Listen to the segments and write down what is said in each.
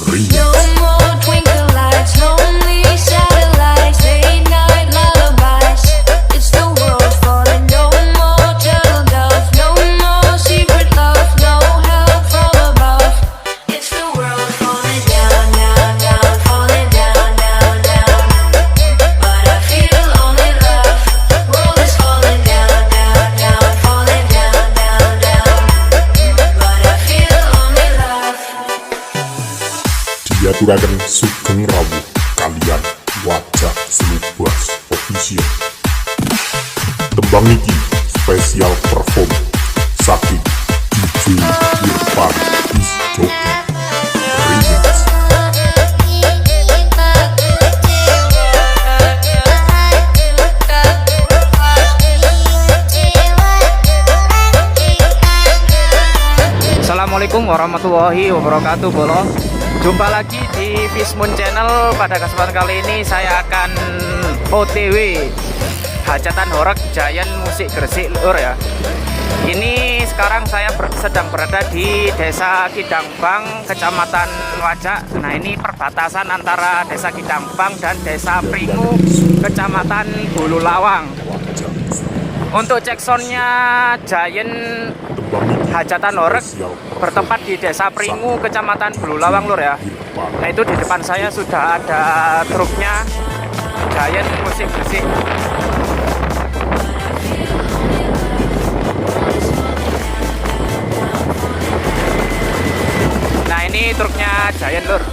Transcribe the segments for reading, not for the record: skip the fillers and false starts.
No more twinkle lights, lonely satellites, late night lullabies. It's the world falling. No more turtle doves, no more secret love, no help from above. It's the world falling down, down, down, falling down, down, down. But I feel only love. World is falling down, down, down, falling down, down, down. But I feel only love. Diaturaken Sugeng Rawuh kalian Wajah Selubas Official. Tembang iki spesial perform saking DJ Irfan Disc Jockey Remix. Assalamualaikum warahmatullahi wabarakatuh, Bolo. Jumpa lagi di Fismoon Channel. Pada kesempatan kali ini saya akan OTW hajatan horeg Giant Musik Gresik, Lur ya. Ini sekarang saya sedang berada di Desa Kidangbang, Kecamatan Wajak. Nah, ini perbatasan antara Desa Kidangbang dan Desa Pringu, Kecamatan Bululawang. Untuk cek soundnya Giant hajatan horeg bertempat di Desa Pringu, Kecamatan Bululawang, Lur ya. Nah, itu di depan saya sudah ada truknya Giant Musik Gresik. Nah, ini truknya Giant, Lur.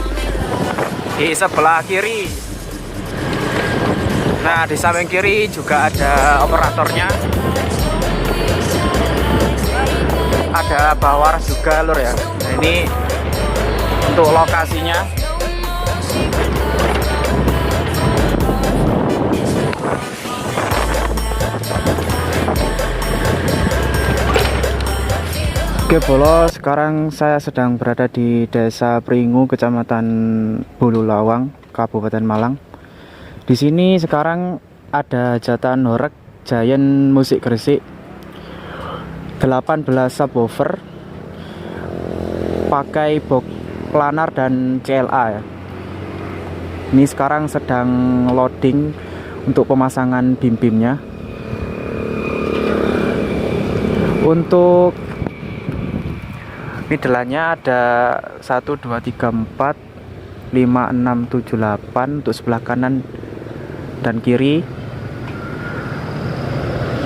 Di sebelah kiri. Nah, di samping kiri juga ada operatornya. Ada bawar juga, Lur ya. Nah, ini untuk lokasinya. Oke, Bolo, sekarang saya sedang berada di Desa Pringu, Kecamatan Bululawang, Kabupaten Malang. Di sini sekarang ada hajatan horeg Giant Musik Gresik 18 subwoofer pakai box planar dan CLA ya. Ini sekarang sedang loading untuk pemasangan bim-bimnya. Untuk middle-nya ada 1 2 3 4 5 6 7 8 untuk sebelah kanan dan kiri,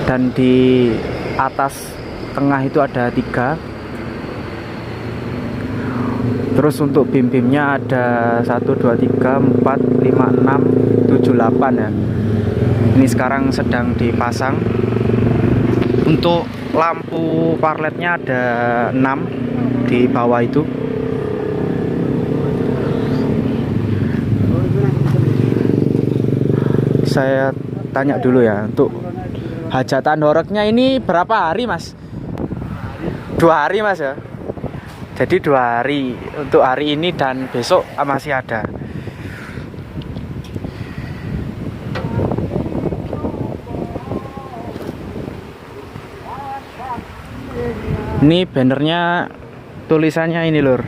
dan di atas tengah itu ada 3. Terus untuk bim-bimnya ada 1 2 3 4 5 6 7 8 ya. Ini sekarang sedang dipasang. Untuk lampu parletnya ada 6 di bawah itu. Saya tanya dulu ya, untuk hajatan horegnya ini berapa hari, Mas? 2 hari, Mas ya. Jadi 2 hari untuk hari ini dan besok masih ada. Ini bannernya tulisannya ini, Lur.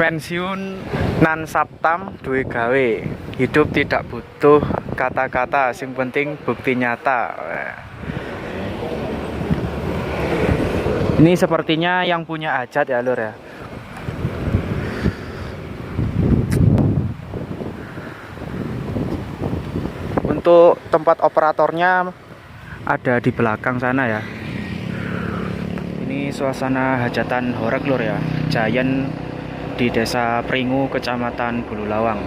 Pensiun nan saptam duwe gawe, hidup tidak butuh kata-kata, sing penting bukti nyata. Ini sepertinya yang punya hajat ya, Lur ya. Untuk tempat operatornya ada di belakang sana ya. Ini suasana hajatan horeg, Lur ya, Giant di Desa Pringu, Kecamatan Bululawang.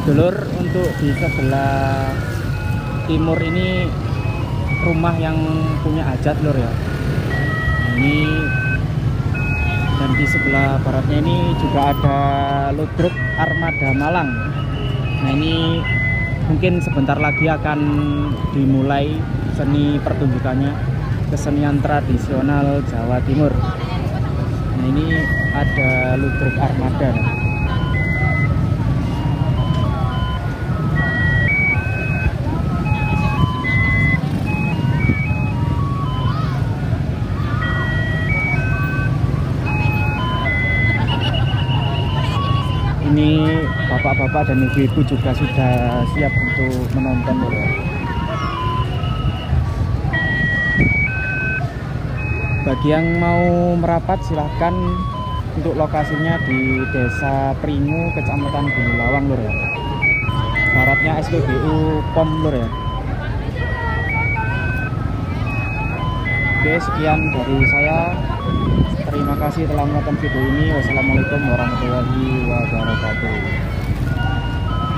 dulur, untuk di sebelah timur ini rumah yang punya hajat lur ya. Ini dan di sebelah baratnya ini juga ada Ludruk Armada Malang. Nah ini mungkin sebentar lagi akan dimulai seni pertunjukannya, kesenian tradisional Jawa Timur. Nah ini ada Ludruk Armada. Ini bapak-bapak dan ibu-ibu juga sudah siap untuk menonton lur ya. Bagi yang mau merapat silahkan, untuk lokasinya di Desa Pringu, Kecamatan Gunulawang lur ya. Baratnya SPBU POM lur ya. Oke, sekian dari saya. Terima kasih telah menonton video ini. Wassalamualaikum warahmatullahi wabarakatuh.